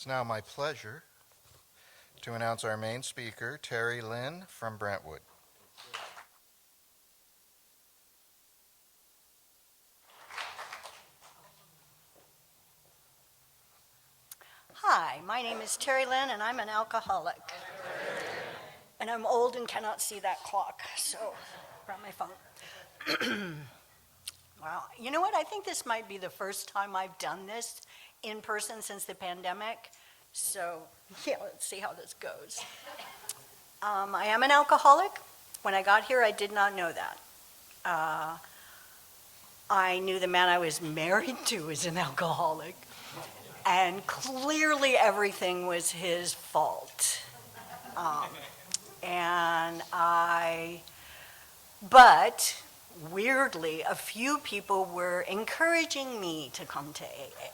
It's now my pleasure to announce our main speaker, Terri Lynn from Brentwood. Hi, my name is Terri Lynn, and I'm an alcoholic. And I'm old and cannot see that clock, so I brought my phone. Wow. You know what? I think this might be the first time I've done this in person since the pandemic. So, yeah, let's see how this goes. I am an alcoholic. When I got here, I did not know that. I knew the man I was married to was an alcoholic. And clearly everything was his fault. But weirdly, a few people were encouraging me to come to AA,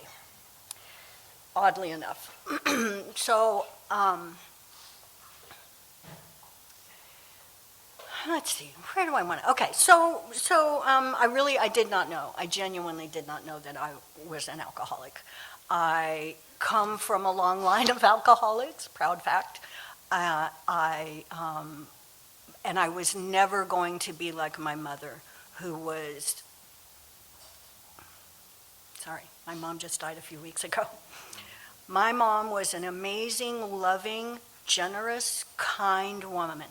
oddly enough. So, let's see, where do I want to, okay, I did not know, I genuinely did not know that I was an alcoholic. I come from a long line of alcoholics, proud fact. And I was never going to be like my mother, who was, sorry, my mom just died a few weeks ago. My mom was an amazing, loving, generous, kind woman.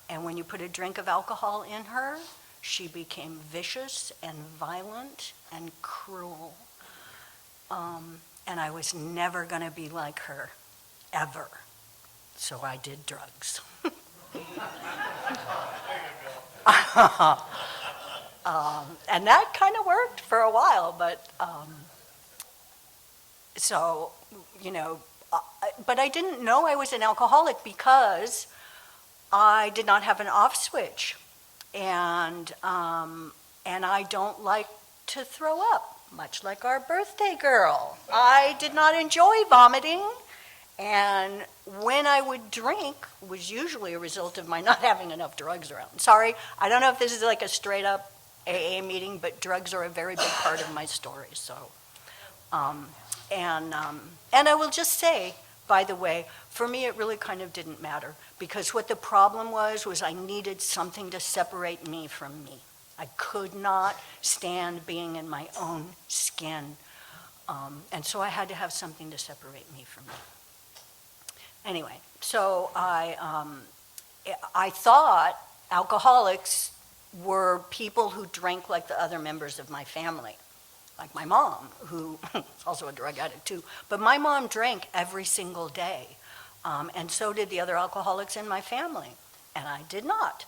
And when you put a drink of alcohol in her, she became vicious and violent and cruel. And I was never going to be like her, ever. So I did drugs. And that kind of worked for a while, but but I didn't know I was an alcoholic because I did not have an off switch, and I don't like to throw up, much like our birthday girl. I did not enjoy vomiting. And when I would drink was usually a result of my not having enough drugs around. Sorry, I don't know if this is like a straight up AA meeting, but drugs are a very big part of my story. So, and I will just say, by the way, for me it really kind of didn't matter, because what the problem was I needed something to separate me from me. I could not stand being in my own skin, and so I had to have something to separate me from me. Anyway, so I thought alcoholics were people who drank like the other members of my family, like my mom, who is also a drug addict too. But my mom drank every single day, and so did the other alcoholics in my family, and I did not.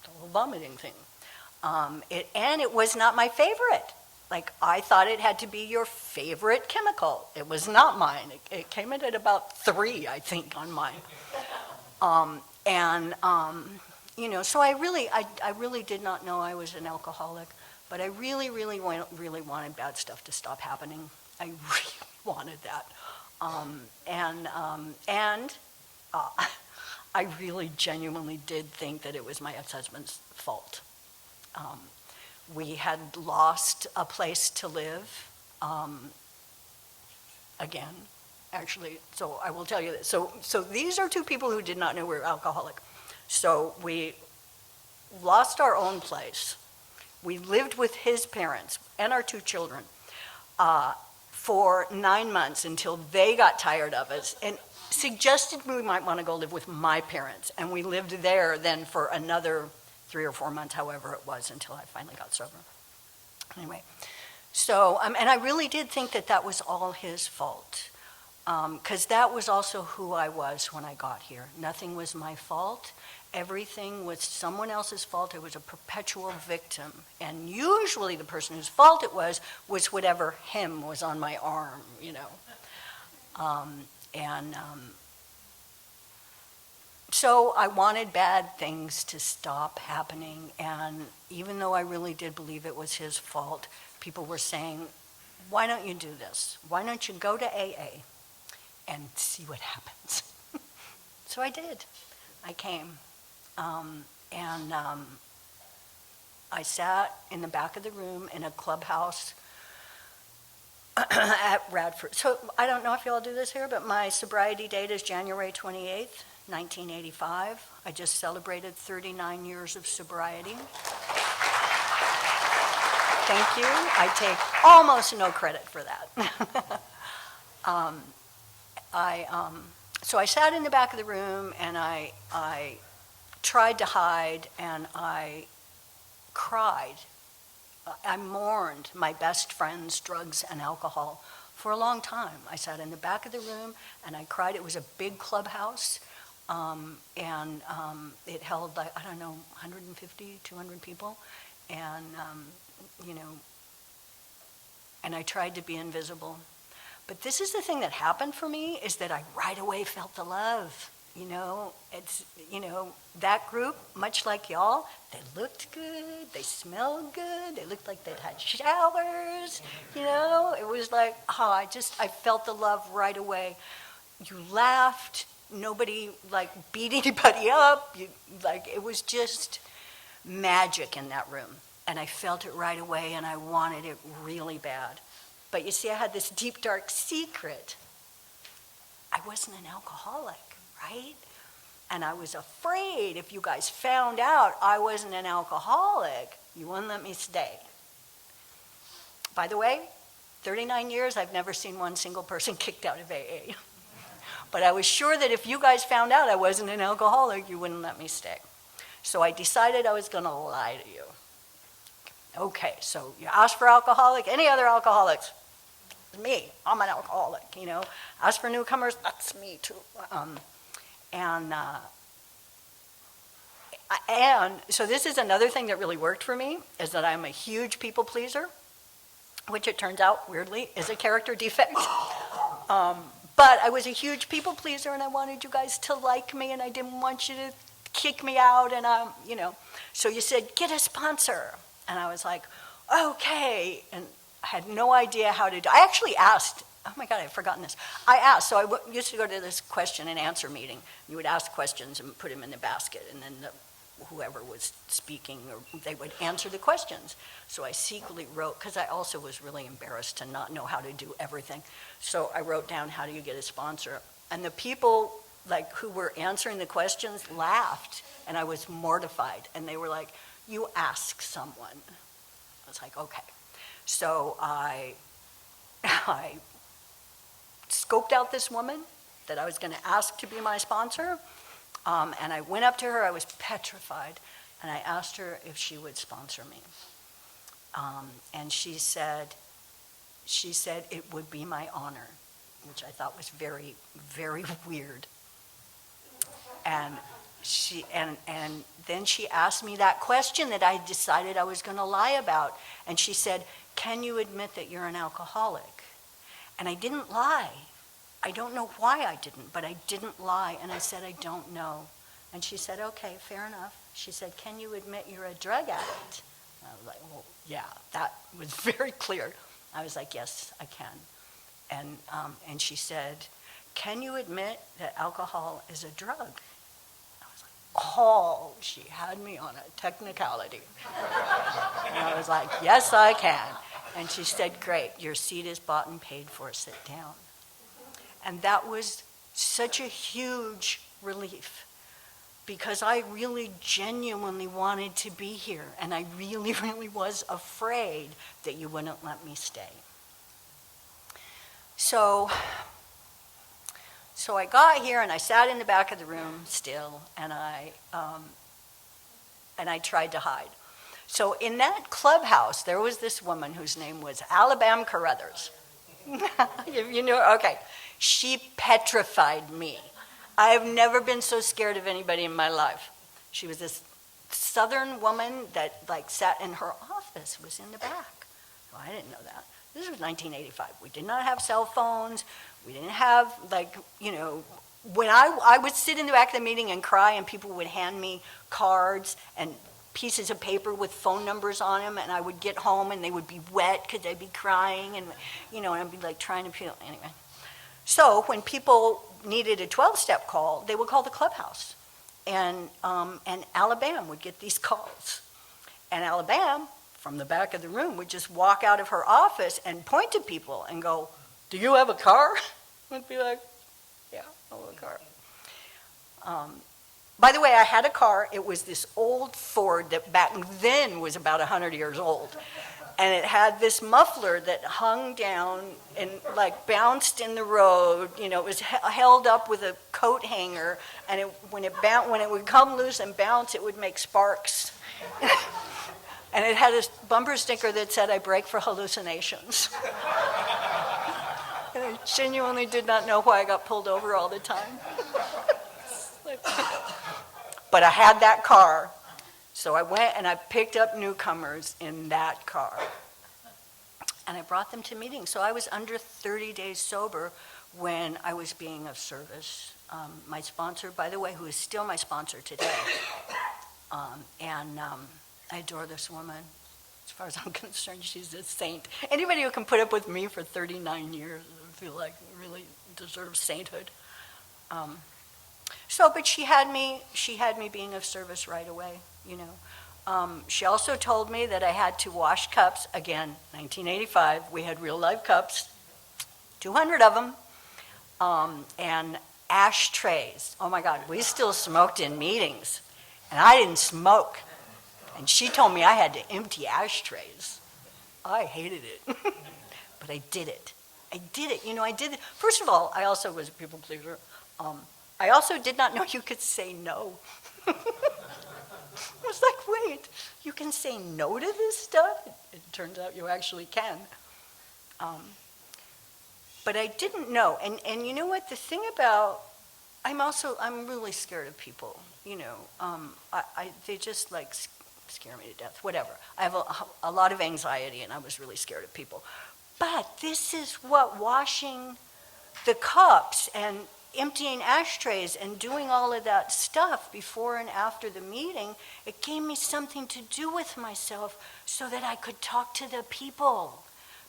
The whole vomiting thing. And it was not my favorite. Like, I thought it had to be your favorite chemical. It was not mine. It came in at about 3, I think, on mine. So I really did not know I was an alcoholic, but I really wanted bad stuff to stop happening. I really wanted that. I really genuinely did think that it was my ex-husband's fault. We had lost a place to live, again, actually, so I will tell you this. So these are two people who did not know we were alcoholic. So we lost our own place. We lived with his parents and our 2 children for 9 months until they got tired of us and suggested we might want to go live with my parents. And we lived there then for another 3 or 4 months, however it was, until I finally got sober. Anyway, so, and I really did think that that was all his fault, because that was also who I was when I got here. Nothing was my fault. Everything was someone else's fault. I was a perpetual victim. And usually the person whose fault it was whatever hem was on my arm, you know. So I wanted bad things to stop happening, and even though I really did believe it was his fault, people were saying, why don't you do this? Why don't you go to AA and see what happens? So I did. I came. I sat in the back of the room in a clubhouse at Radford. So I don't know if you all do this here, but my sobriety date is January 28th, 1985. I just celebrated 39 years of sobriety. Thank you. I take almost no credit for that. So I sat in the back of the room and I tried to hide and I cried. I mourned my best friend's drugs and alcohol for a long time. I sat in the back of the room and I cried. It was a big clubhouse, and it held, like, I don't know, 150, 200 people. And, and I tried to be invisible. But this is the thing that happened for me, is that I right away felt the love. It's, that group, much like y'all, they looked good, they smelled good, they looked like they'd had showers, it was like, I felt the love right away. You laughed, nobody beat anybody up, it was just magic in that room. And I felt it right away and I wanted it really bad. But you see, I had this deep, dark secret. I wasn't an alcoholic, right? And I was afraid if you guys found out I wasn't an alcoholic, you wouldn't let me stay. By the way, 39 years, I've never seen one single person kicked out of AA. But I was sure that if you guys found out I wasn't an alcoholic, you wouldn't let me stay. So I decided I was going to lie to you. Okay, so you asked for alcoholic, any other alcoholics? Me, I'm an alcoholic, Ask for newcomers, that's me too. And so this is another thing that really worked for me, is that I'm a huge people pleaser, which it turns out, weirdly, is a character defect. But I was a huge people pleaser, and I wanted you guys to like me, and I didn't want you to kick me out, and So you said, get a sponsor. And I was like, okay, and I had no idea how to do. I actually asked. Oh my God, I've forgotten this. I asked. So I used to go to this question and answer meeting. You would ask questions and put them in the basket, and then whoever was speaking, or they would answer the questions. So I secretly wrote, because I also was really embarrassed to not know how to do everything. So I wrote down, how do you get a sponsor? And the people who were answering the questions laughed, and I was mortified. And they were like, you ask someone. I was like, okay. So I scoped out this woman that I was going to ask to be my sponsor, and I went up to her. I was petrified, and I asked her if she would sponsor me. And she said it would be my honor, which I thought was very, very weird. And then she asked me that question that I decided I was going to lie about. And she said, can you admit that you're an alcoholic? And I didn't lie. I don't know why I didn't, but I didn't lie. And I said, I don't know. And she said, okay, fair enough. She said, can you admit you're a drug addict? And I was like, well, yeah, that was very clear. I was like, yes, I can. And she said, can you admit that alcohol is a drug? Oh, she had me on a technicality. And I was like, yes, I can. And she said, great, your seat is bought and paid for, sit down. And that was such a huge relief, because I really genuinely wanted to be here, and I really, really was afraid that you wouldn't let me stay. So I got here and I sat in the back of the room still, and I tried to hide. So in that clubhouse, there was this woman whose name was Alabama Carruthers. You know, okay. She petrified me. I have never been so scared of anybody in my life. She was this Southern woman that sat in her office, was in the back. Oh, I didn't know that. This was 1985. We did not have cell phones. We didn't have, when I would sit in the back of the meeting and cry, and people would hand me cards and pieces of paper with phone numbers on them, and I would get home and they would be wet because I'd be crying, and and I'd be trying to peel. Anyway, so when people needed a 12-step call, they would call the clubhouse, and Alabama would get these calls, and Alabama from the back of the room would just walk out of her office and point to people and go, "Do you have a car?" I'd be like, "Yeah, I have a car." By the way, I had a car. It was this old Ford that back then was about 100 years old. And it had this muffler that hung down and like bounced in the road. You know, it was held up with a coat hanger, and when it would come loose and bounce, it would make sparks. And it had a bumper sticker that said, "I brake for hallucinations." And I genuinely did not know why I got pulled over all the time. But I had that car. So I went and I picked up newcomers in that car. And I brought them to meetings. So I was under 30 days sober when I was being of service. My sponsor, by the way, who is still my sponsor today, I adore this woman. As far as I'm concerned, she's a saint. Anybody who can put up with me for 39 years, I feel like really deserves sainthood. But she had me being of service right away, you know. She also told me that I had to wash cups. Again, 1985, we had real life cups, 200 of them, and ashtrays. Oh my God, we still smoked in meetings, and I didn't smoke. And she told me I had to empty ashtrays. I hated it, but I did it. You know, I did it. First of all, I also was a people pleaser. I also did not know you could say no. I was like, wait, you can say no to this stuff? It turns out you actually can. But I didn't know. And you know what? The thing about, I'm really scared of people. You know, they just like scare me to death, whatever. I have a lot of anxiety, and I was really scared of people. But this is what washing the cups and emptying ashtrays and doing all of that stuff before and after the meeting, it gave me something to do with myself so that I could talk to the people.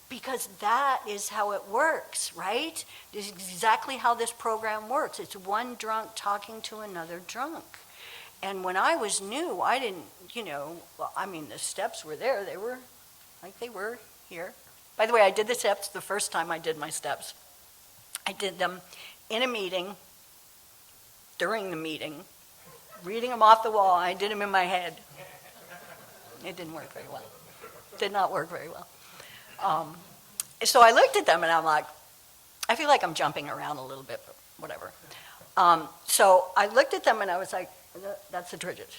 Because that is how it works, right? This is exactly how this program works. It's one drunk talking to another drunk. And when I was new, I didn't, the steps were there. They were like they were here. By the way, I did the steps the first time I did my steps. I did them in a meeting, during the meeting, reading them off the wall. I did them in my head. It didn't work very well. Did not work very well. So I looked at them and I'm like, I feel like I'm jumping around a little bit, but whatever. So I looked at them and I was like, that's the Bridget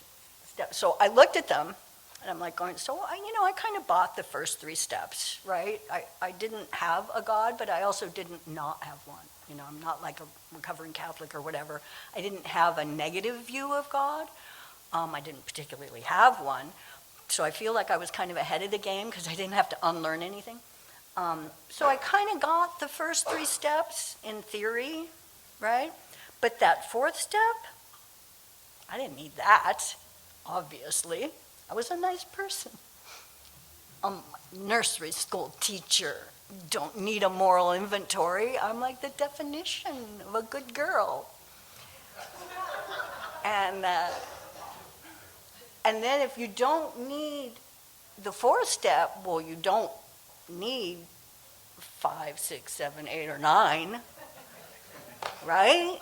step. So I looked at them and I'm like going, I kind of bought the first 3 steps, right? I didn't have a God, but I also didn't not have one. I'm not like a recovering Catholic or whatever. I didn't have a negative view of God. I didn't particularly have one. So I feel like I was kind of ahead of the game because I didn't have to unlearn anything. So I kind of got the first 3 steps in theory, right? But that 4th step, I didn't need that, obviously. I was a nice person. Nursery school teacher, don't need a moral inventory. I'm like the definition of a good girl. And then if you don't need the 4th step, well, you don't need 5, 6, 7, 8, or 9, right?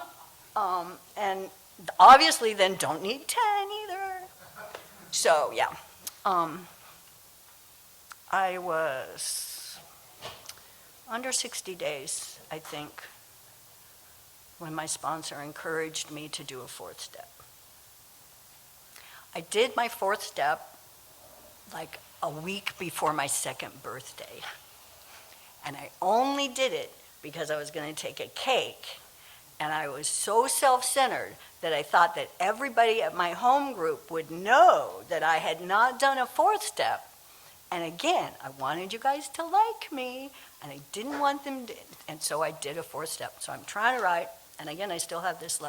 And obviously then don't need 10 either. So yeah, I was under 60 days, I think, when my sponsor encouraged me to do a 4th step. I did my 4th step like a week before my 2nd birthday. And I only did it because I was going to take a cake. And I was so self-centered that I thought that everybody at my home group would know that I had not done a 4th step. And again, I wanted you guys to like me, and I didn't want them to, and so I did a 4th step. So I'm trying to write, and again, I still have this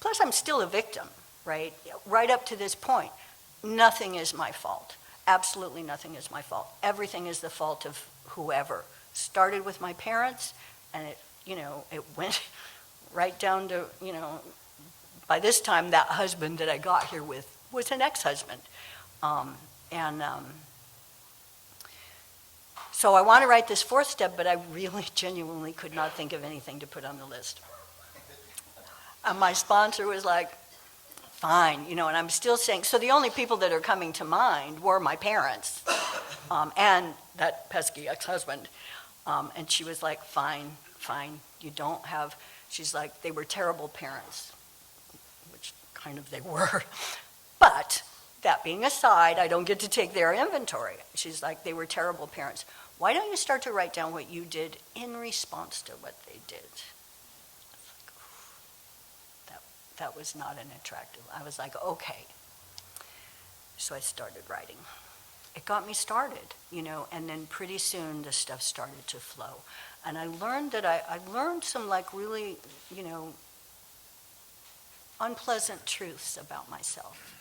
plus I'm still a victim, right? Right up to this point, nothing is my fault. Absolutely nothing is my fault. Everything is the fault of whoever. Started with my parents, and it went right down to, by this time, that husband that I got here with was an ex-husband. So I want to write this fourth step, but I really genuinely could not think of anything to put on the list. And my sponsor was like, fine, and I'm still saying, so the only people that are coming to mind were my parents and that pesky ex-husband. And she was like, fine, you don't have, she's like, they were terrible parents, which kind of they were. But that being aside, I don't get to take their inventory. She's like, they were terrible parents. Why don't you start to write down what you did in response to what they did? That was not an attractive. I was like, okay. So I started writing. It got me started, and then pretty soon the stuff started to flow. And I learned that I learned some really, unpleasant truths about myself,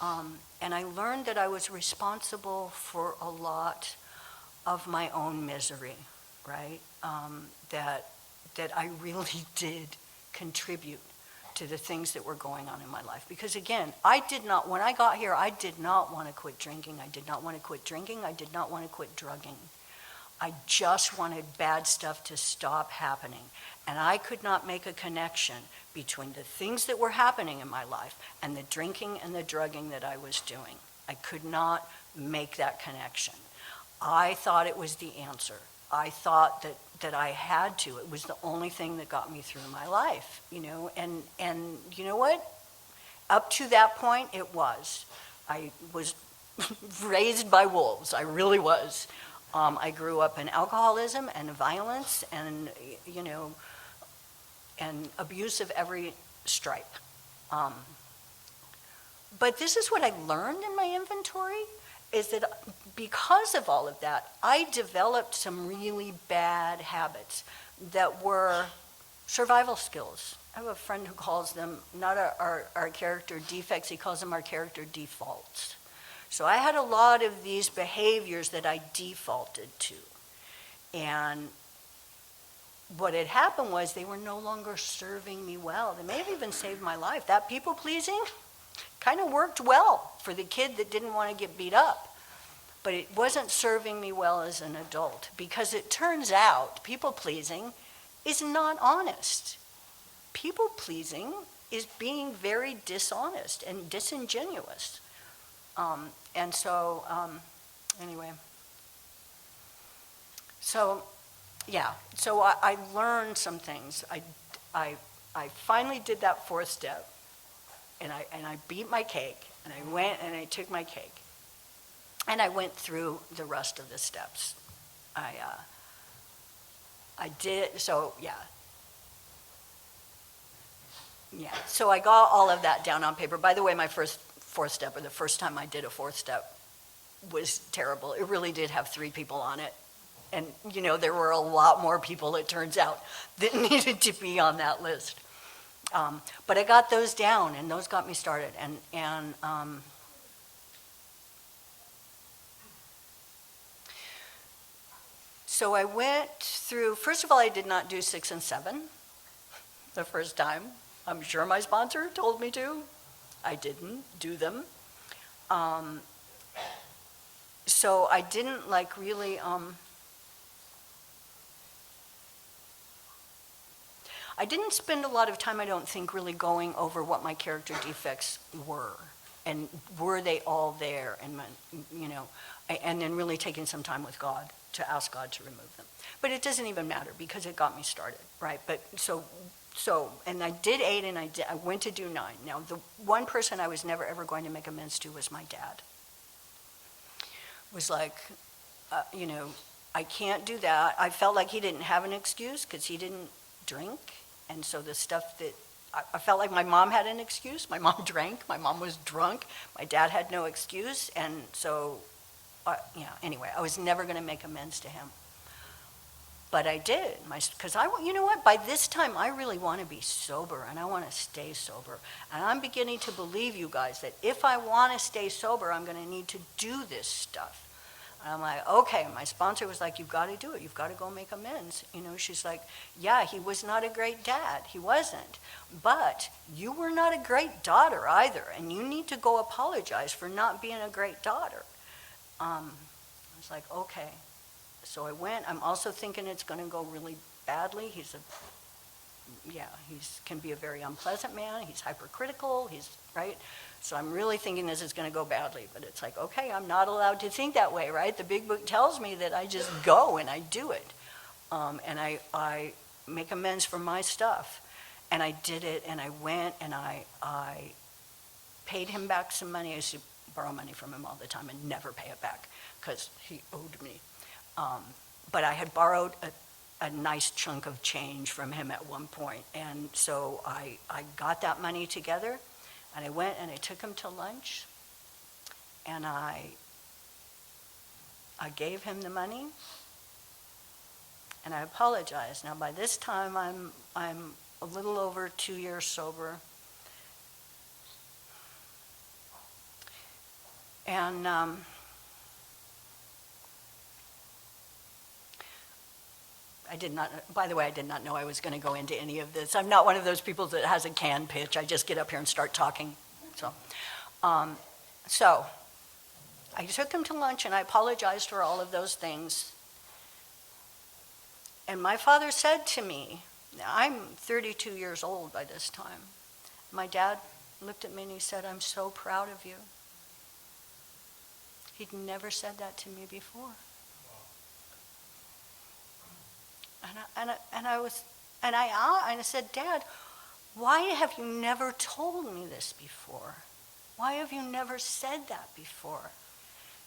and I learned that I was responsible for a lot of my own misery, right? That I really did contribute to the things that were going on in my life. Because again, when I got here, I did not want to quit drinking. I did not want to quit drinking. I did not want to quit drugging. I just wanted bad stuff to stop happening. And I could not make a connection between the things that were happening in my life and the drinking and the drugging that I was doing. I could not make that connection. I thought it was the answer. I thought that I had to. It was the only thing that got me through my life, and you know what? Up to that point, it was. I was raised by wolves. I really was. I grew up in alcoholism and violence and, and abuse of every stripe. But this is what I learned in my inventory, is that because of all of that, I developed some really bad habits that were survival skills. I have a friend who calls them not our character defects, he calls them our character defaults. So I had a lot of these behaviors that I defaulted to. And what had happened was they were no longer serving me well. They may have even saved my life. That people pleasing kind of worked well for the kid that didn't want to get beat up. But it wasn't serving me well as an adult, because it turns out people pleasing is not honest. People pleasing is being very dishonest and disingenuous. Anyway. So I learned some things. I finally did that fourth step, and I beat my cake, and I went and I took my cake, and I went through the rest of the steps. I did, so yeah. Yeah, so I got all of that down on paper. By the way, my first fourth step, or the first time I did a fourth step, was terrible. It really did have 3 people on it. And, there were a lot more people, it turns out, that needed to be on that list. But I got those down, and those got me started. So I went through, first of all, I did not do 6 and 7 the first time. I'm sure my sponsor told me to. I didn't do them. So I didn't really, I didn't spend a lot of time, I don't think, really going over what my character defects were. And were they all there? And, and then really taking some time with God to ask God to remove them. But it doesn't even matter, because it got me started, right? But and I did 8, and I went to do 9. Now, the one person I was never ever going to make amends to was my dad. Was like, I can't do that. I felt like he didn't have an excuse because he didn't drink. And so the stuff that, I felt like my mom had an excuse. My mom drank. My mom was drunk. My dad had no excuse. And so, anyway, I was never going to make amends to him. But I did, because you know what? By this time, I really want to be sober, and I want to stay sober. And I'm beginning to believe, you guys, that if I want to stay sober, I'm going to need to do this stuff. And I'm like, okay. My sponsor was like, you've got to do it. You've got to go make amends. She's like, yeah, he was not a great dad. He wasn't. But you were not a great daughter either, and you need to go apologize for not being a great daughter. was like, okay. So I went. I'm also thinking it's going to go really badly. He can be a very unpleasant man. He's hypercritical. Right? So I'm really thinking this is going to go badly. But it's like, okay, I'm not allowed to think that way, right? The big book tells me that I just go and I do it. And I make amends for my stuff. And I did it, and I went, and I paid him back some money. I used to borrow money from him all the time and never pay it back because he owed me. But I had borrowed a nice chunk of change from him at one point. And so I got that money together, and I went and I took him to lunch, and I gave him the money, and I apologized. Now, by this time, I'm a little over 2 years sober. And by the way, I did not know I was going to go into any of this. I'm not one of those people that has a canned pitch. I just get up here and start talking. So I took him to lunch, and I apologized for all of those things. And my father said to me, I'm 32 years old by this time. My dad looked at me and he said, I'm so proud of you. He'd never said that to me before. And I said, Dad, why have you never told me this before? Why have you never said that before?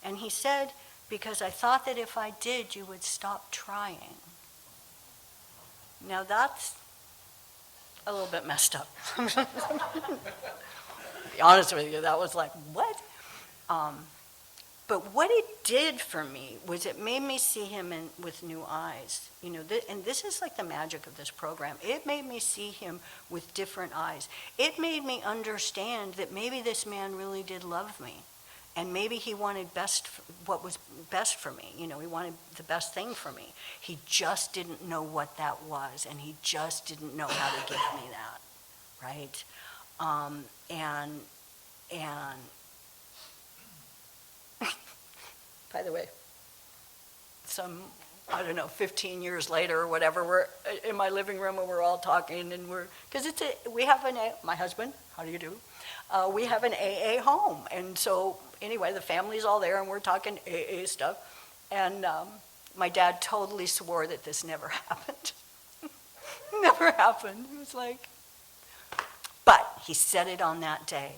And he said, because I thought that if I did, you would stop trying. Now that's a little bit messed up. To be honest with you, that was like, what? But what it did for me was it made me see him with new eyes. You know, and this is like the magic of this program. It made me see him with different eyes. It made me understand that maybe this man really did love me. And maybe he wanted what was best for me. You know, he wanted the best thing for me. He just didn't know what that was, and he just didn't know how to give me that, right? And by the way, I don't know, 15 years later or whatever, we're in my living room and we're all talking, and because we have my husband, how do you do? We have an AA home, and so anyway, the family's all there, and we're talking AA stuff, and my dad totally swore that this never happened. Never happened. It was like, but he said it on that day,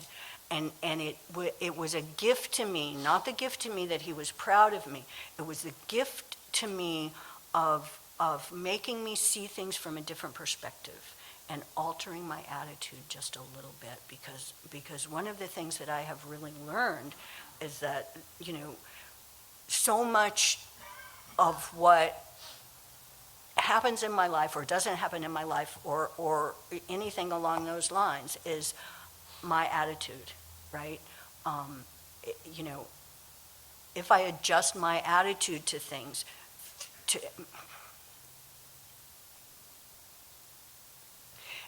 and it was a gift to me, not the gift to me that he was proud of me. It was the gift to me of making me see things from a different perspective and altering my attitude just a little bit, because one of the things that I have really learned is that, you know, so much of what happens in my life or doesn't happen in my life or anything along those lines is my attitude, right? You know, if I adjust my attitude to things,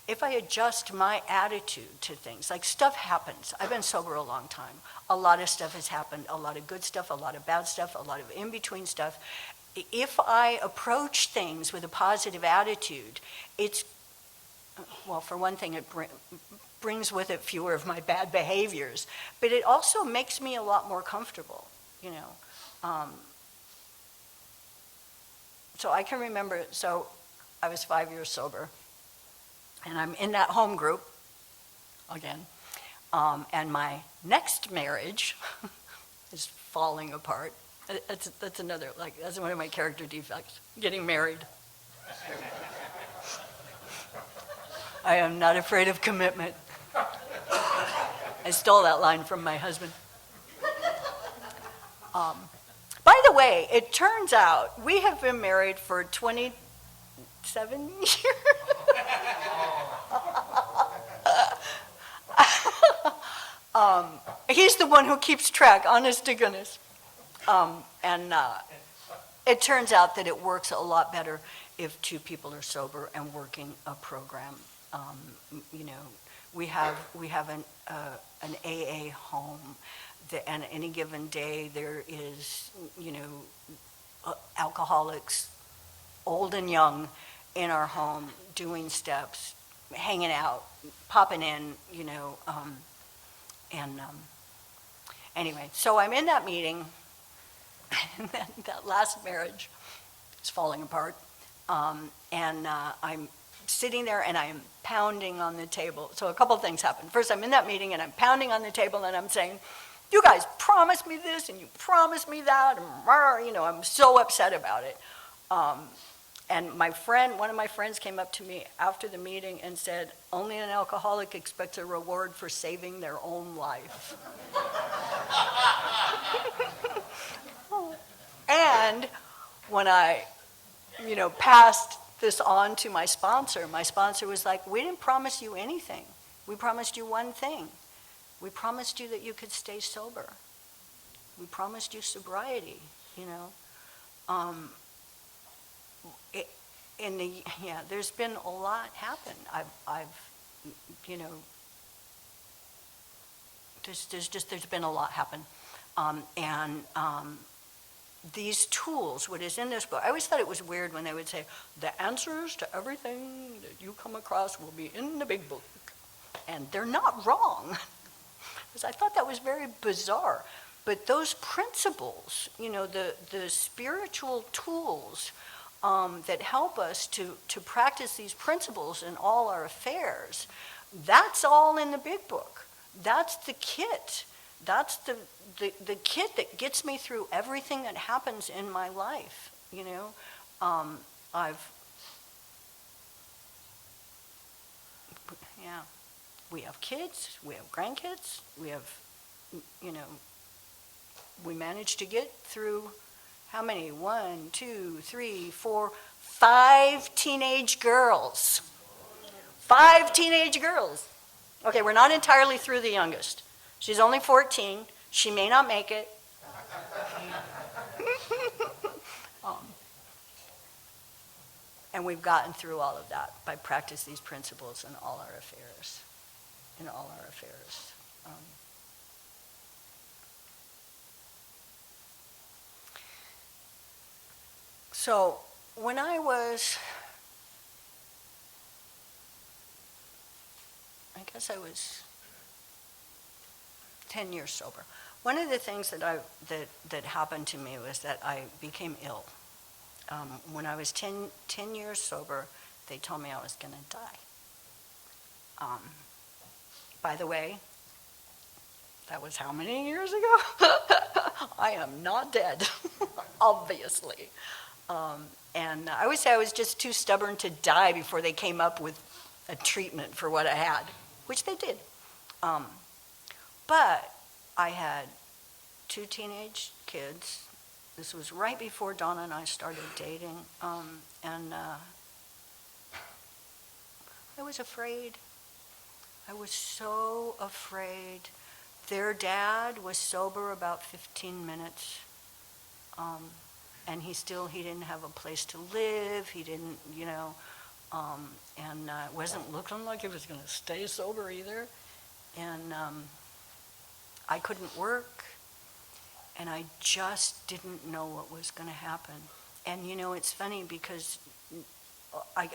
if I adjust my attitude to things, like stuff happens. I've been sober a long time. A lot of stuff has happened, a lot of good stuff, a lot of bad stuff, a lot of in-between stuff. If I approach things with a positive attitude, well, for one thing, it brings with it fewer of my bad behaviors, but it also makes me a lot more comfortable, you know. So I can remember, so I was 5 years sober, and I'm in that home group again, and my next marriage is falling apart. That's another, like, that's one of my character defects, getting married. I am not afraid of commitment. I stole that line from my husband. By the way, it turns out we have been married for 27 years. He's the one who keeps track, honest to goodness. And it turns out that it works a lot better if two people are sober and working a program. You know, we have an AA home and any given day there is, alcoholics, old and young, in our home doing steps, hanging out, popping in, anyway, so I'm in that meeting, and then that last marriage is falling apart, I'm sitting there and I'm pounding on the table. So a couple of things happen. First, I'm in that meeting and I'm pounding on the table and I'm saying, you guys promised me this and you promised me that, and I'm so upset about it. And one of my friends came up to me after the meeting and said, only an alcoholic expects a reward for saving their own life. And when I, passed this on to my sponsor was like, we didn't promise you anything. We promised you one thing. We promised you that you could stay sober. We promised you sobriety, there's been a lot happen. There's been a lot happen. These tools, what is in this book, I always thought it was weird when they would say, the answers to everything that you come across will be in the big book. And they're not wrong. Because I thought that was very bizarre. But those principles, the spiritual tools that help us to practice these principles in all our affairs, that's all in the big book. That's the kit. That's the kit that gets me through everything that happens in my life, we have kids, we have grandkids, we have, we managed to get through how many? 1, 2, 3, 4, 5 teenage girls. 5 teenage girls. Okay, we're not entirely through the youngest. She's only 14. She may not make it. And we've gotten through all of that by practice these principles in all our affairs. So when I was 10 years sober. One of the things that happened to me was that I became ill. When I was 10 years sober, they told me I was going to die. By the way, that was how many years ago? I am not dead, obviously. And I always say I was just too stubborn to die before they came up with a treatment for what I had, which they did. But I had 2 teenage kids. This was right before Donna and I started dating. And I was afraid. I was so afraid. Their dad was sober about 15 minutes. And he didn't have a place to live. He didn't, and it wasn't looking like he was going to stay sober either. And I couldn't work, and I just didn't know what was going to happen. And it's funny because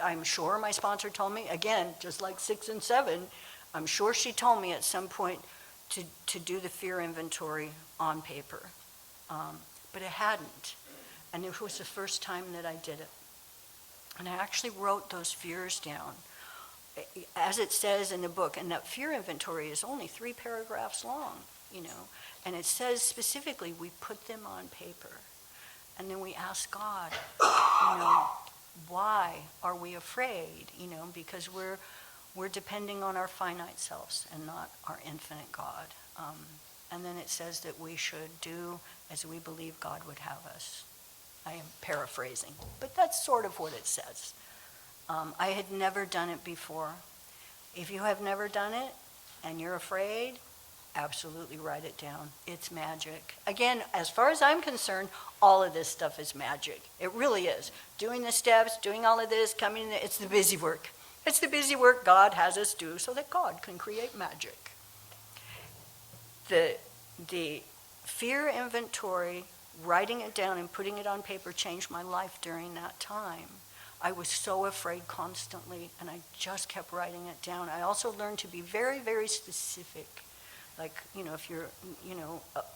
I'm sure my sponsor told me, again, just like 6 and 7, I'm sure she told me at some point to do the fear inventory on paper. But it hadn't. And it was the first time that I did it. And I actually wrote those fears down, as it says in the book. And that fear inventory is only 3 paragraphs long, And it says specifically, we put them on paper. And then we ask God, why are we afraid? Because we're depending on our finite selves and not our infinite God. And then it says that we should do as we believe God would have us. I am paraphrasing, but that's sort of what it says. I had never done it before. If you have never done it and you're afraid, absolutely write it down. It's magic. Again, as far as I'm concerned, all of this stuff is magic. It really is. Doing the steps, doing all of this, it's the busy work. It's the busy work God has us do so that God can create magic. the fear inventory, writing it down and putting it on paper changed my life during that time. I was so afraid constantly, and I just kept writing it down. I also learned to be very, very specific. Like, if you're,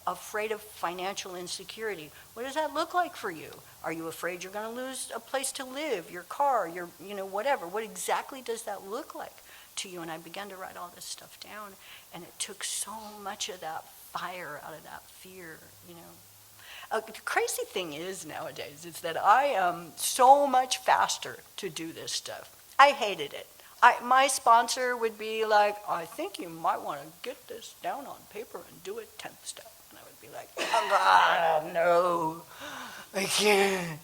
afraid of financial insecurity, what does that look like for you? Are you afraid you're going to lose a place to live, your car, your, whatever? What exactly does that look like to you? And I began to write all this stuff down, and it took so much of that fire out of that fear, The crazy thing is nowadays is that I am so much faster to do this stuff. I hated it. My sponsor would be like, I think you might want to get this down on paper and do it 10th step. And I would be like, oh, no, I can't.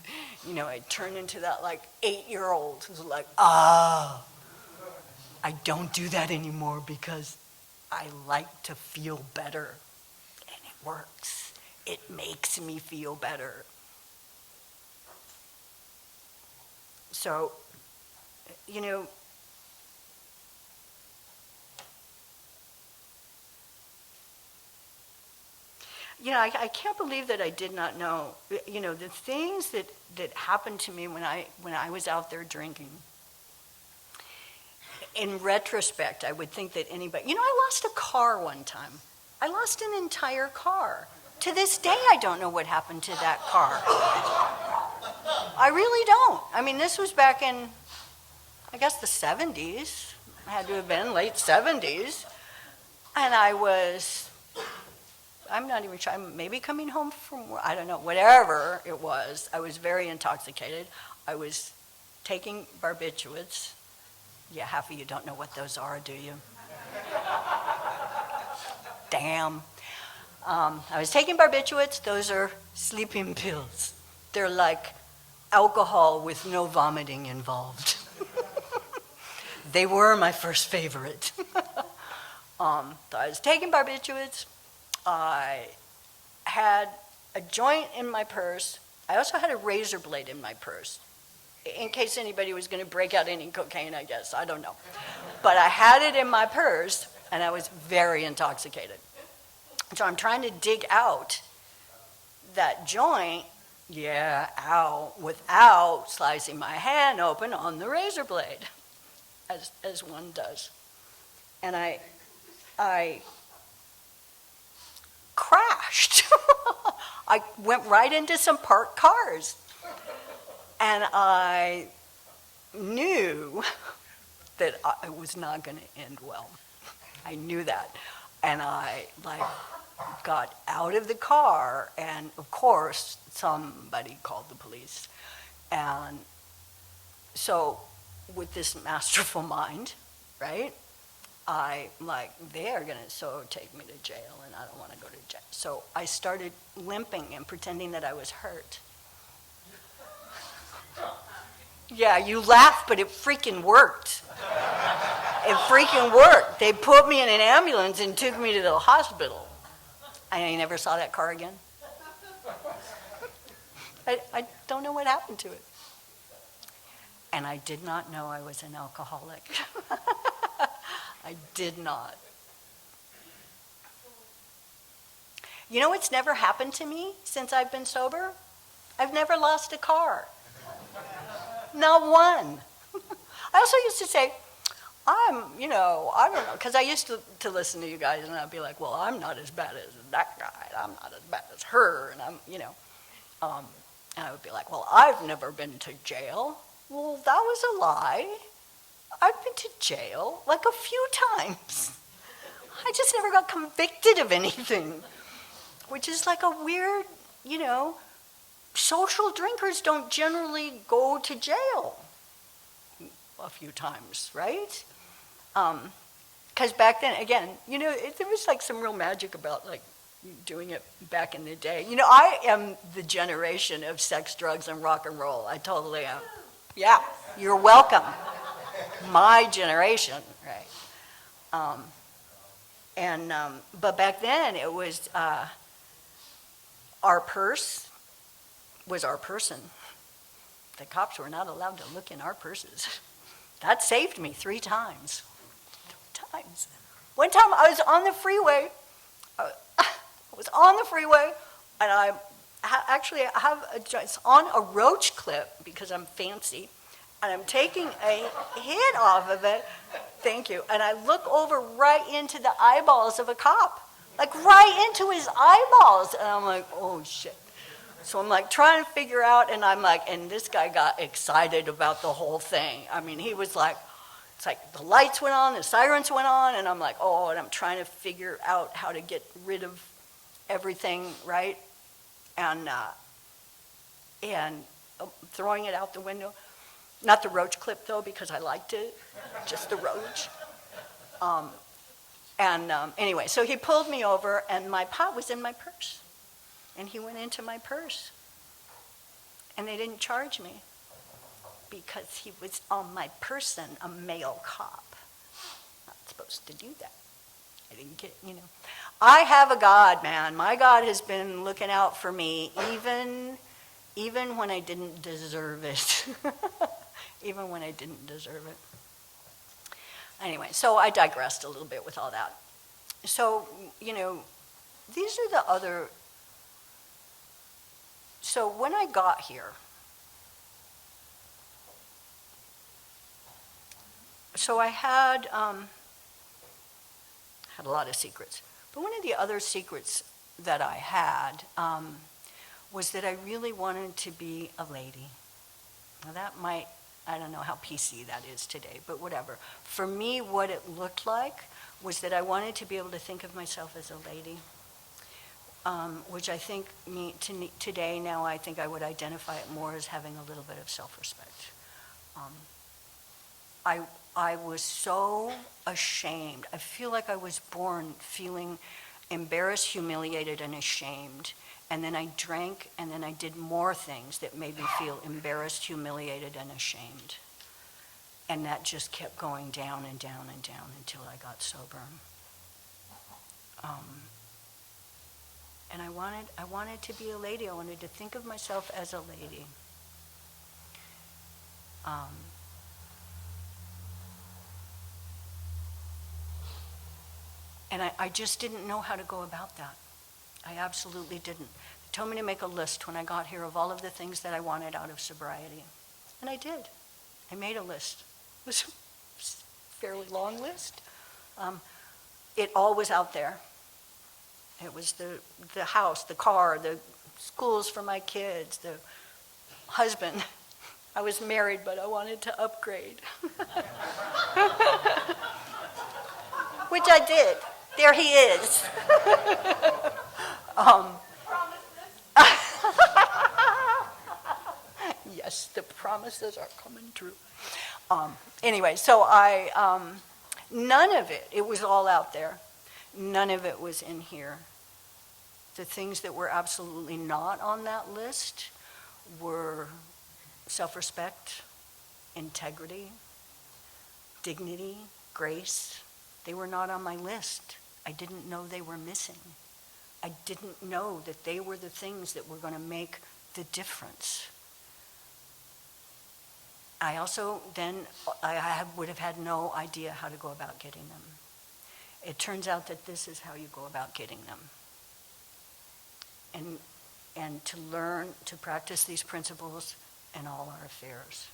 I'd turn into that 8-year-old who's like, I don't do that anymore because I like to feel better. And it works. It makes me feel better. So, I can't believe that I did not know. The things that happened to me when I was out there drinking. In retrospect, I would think that anybody. I lost a car one time. I lost an entire car. To this day, I don't know what happened to that car. I really don't. I mean, this was back in, I guess, the 70s. It had to have been late 70s. And I'm not even sure, maybe coming home from, I don't know, whatever it was. I was very intoxicated. I was taking barbiturates. Yeah, half of you don't know what those are, do you? Damn. I was taking barbiturates. Those are sleeping pills. They're like alcohol with no vomiting involved. They were my first favorite. So I was taking barbiturates. I had a joint in my purse. I also had a razor blade in my purse, in case anybody was going to break out any cocaine, I guess. I don't know. But I had it in my purse, and I was very intoxicated. So I'm trying to dig out that joint, without slicing my hand open on the razor blade, as one does. And I crashed. I went right into some parked cars. And I knew that it was not going to end well. I knew that. And I got out of the car, and of course somebody called the police. And so with this masterful mind, right, I'm like, they're going to take me to jail, and I don't want to go to jail. So I started limping and pretending that I was hurt. Yeah, you laugh, but it freaking worked. It freaking worked. They put me in an ambulance and took me to the hospital. I never saw that car again. I don't know what happened to it. And I did not know I was an alcoholic. I did not. You know what's never happened to me since I've been sober? I've never lost a car. Not one. I also used to say, I don't know, because I used to listen to you guys, and I'd be like, well, I'm not as bad as that guy, I'm not as bad as her, and and I would be like, well, I've never been to jail. Well, that was a lie. I've been to jail like a few times. I just never got convicted of anything, which is like a weird, social drinkers don't generally go to jail a few times, right? Because back then, again, there was like some real magic about doing it back in the day. I am the generation of sex, drugs, and rock and roll. I totally am. Yeah, you're welcome. My generation, right? But back then it was our purse was our person. The cops were not allowed to look in our purses. That saved me 3 times. 3 times. One time I was on the freeway. was on the freeway, and I have it's on a roach clip because I'm fancy, and I'm taking a hit off of it. Thank you. And I look over right into the eyeballs of a cop, like right into his eyeballs, and I'm like, oh shit. So I'm like trying to figure out, and I'm like, and this guy got excited about the whole thing. I mean, he was like, it's like the lights went on, the sirens went on, and I'm like, oh, and I'm trying to figure out how to get rid of everything, right? And throwing it out the window. Not the roach clip, though, because I liked it, just the roach. Anyway, so he pulled me over, and my pot was in my purse. And he went into my purse. And they didn't charge me because he was on my person, a male cop. Not supposed to do that. I didn't get, I have a God, man. My God has been looking out for me even when I didn't deserve it. Even when I didn't deserve it. Anyway, so I digressed a little bit with all that. So, these are the other. So when I got here, so I had a lot of secrets. But one of the other secrets that I had was that I really wanted to be a lady. Now that might, I don't know how PC that is today, but whatever. For me, what it looked like was that I wanted to be able to think of myself as a lady, which I think today now I think I would identify it more as having a little bit of self-respect. I was so ashamed. I feel like I was born feeling embarrassed, humiliated, and ashamed. And then I drank, and then I did more things that made me feel embarrassed, humiliated, and ashamed. And that just kept going down and down and down until I got sober. And I wanted to be a lady. I wanted to think of myself as a lady. And I just didn't know how to go about that. I absolutely didn't. They told me to make a list when I got here of all of the things that I wanted out of sobriety. And I did. I made a list. It was a fairly long list. It all was out there. It was the house, the car, the schools for my kids, the husband. I was married, but I wanted to upgrade. Which I did. There he is. Yes, the promises are coming true. Anyway, so none of it was all out there. None of it was in here. The things that were absolutely not on that list were self-respect, integrity, dignity, grace. They were not on my list. I didn't know they were missing. I didn't know that they were the things that were going to make the difference. I also then, I would have had no idea how to go about getting them. It turns out that this is how you go about getting them. And to learn to practice these principles in all our affairs.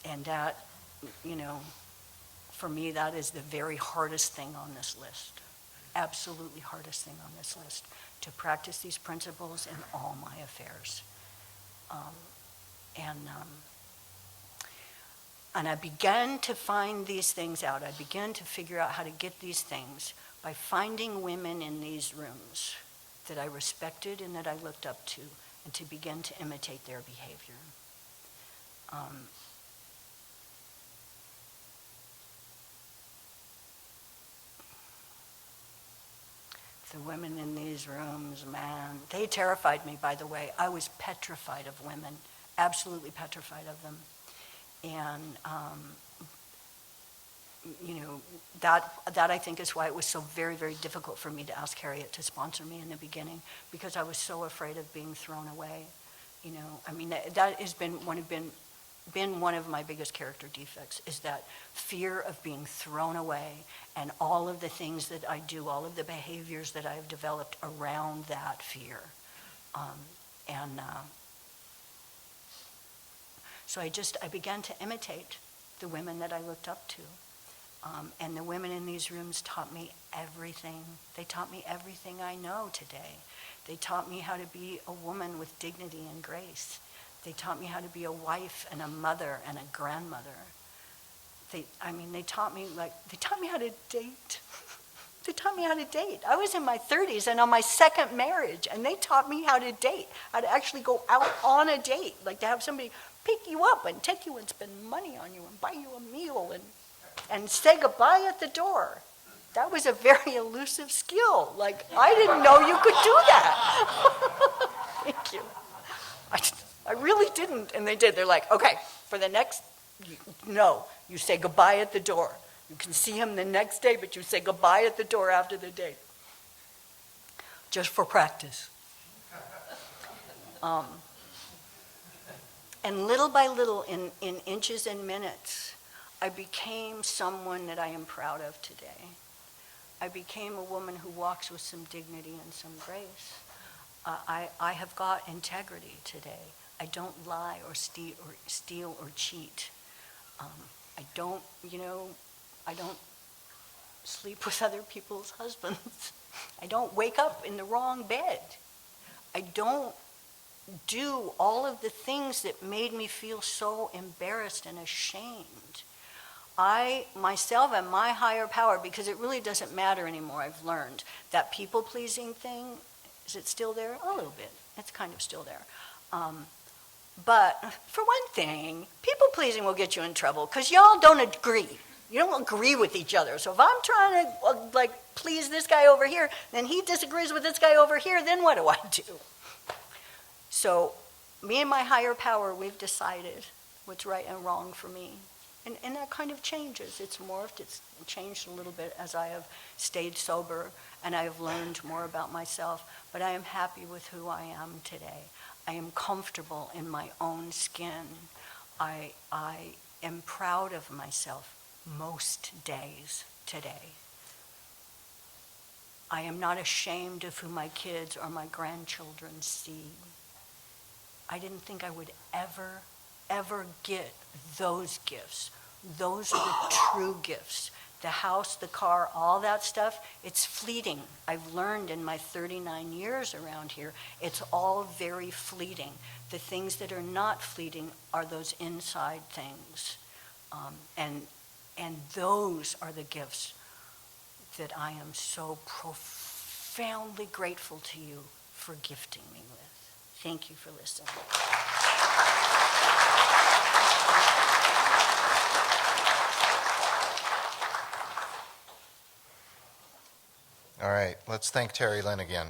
And that, for me, that is the very hardest thing on this list. Absolutely hardest thing on this list. To practice these principles in all my affairs. And I began to find these things out. I began to figure out how to get these things by finding women in these rooms that I respected and that I looked up to, and to begin to imitate their behavior. The women in these rooms, man, they terrified me, by the way. I was petrified of women, absolutely petrified of them. And, that I think is why it was so very, very difficult for me to ask Harriet to sponsor me in the beginning, because I was so afraid of being thrown away. That has been been one of my biggest character defects, is that fear of being thrown away, and all of the things that I do, all of the behaviors that I've developed around that fear. So I began to imitate the women that I looked up to. And the women in these rooms taught me everything. They taught me everything I know today. They taught me how to be a woman with dignity and grace. They taught me how to be a wife and a mother and a grandmother. They taught me how to date. They taught me how to date. I was in my 30s and on my second marriage, and they taught me how to date, how to actually go out on a date, like to have somebody pick you up and take you and spend money on you and buy you a meal and say goodbye at the door. That was a very elusive skill. Like, I didn't know you could do that. Thank you. I really didn't, and they did. They're like, okay, for the next, no, you say goodbye at the door. You can see him the next day, but you say goodbye at the door after the date. Just for practice. And little by little, in inches and minutes, I became someone that I am proud of today. I became a woman who walks with some dignity and some grace. I have got integrity today. I don't lie or steal or cheat. I don't sleep with other people's husbands. I don't wake up in the wrong bed. I don't do all of the things that made me feel so embarrassed and ashamed. I, myself, and my higher power, because it really doesn't matter anymore, I've learned that people-pleasing thing, is it still there? A little bit. It's kind of still there. But for one thing, people-pleasing will get you in trouble because y'all don't agree. You don't agree with each other. So if I'm trying to please this guy over here, then he disagrees with this guy over here, then what do I do? So me and my higher power, we've decided what's right and wrong for me. And that kind of changes. It's morphed, it's changed a little bit as I have stayed sober and I have learned more about myself, but I am happy with who I am today. I am comfortable in my own skin. I am proud of myself most days today. I am not ashamed of who my kids or my grandchildren see. I didn't think I would ever get those gifts. Those are the true gifts. The house, the car, all that stuff, it's fleeting. I've learned in my 39 years around here, it's all very fleeting. The things that are not fleeting are those inside things. And those are the gifts that I am so profoundly grateful to you for gifting me with. Thank you for listening. All right, let's thank Terri Lynn again.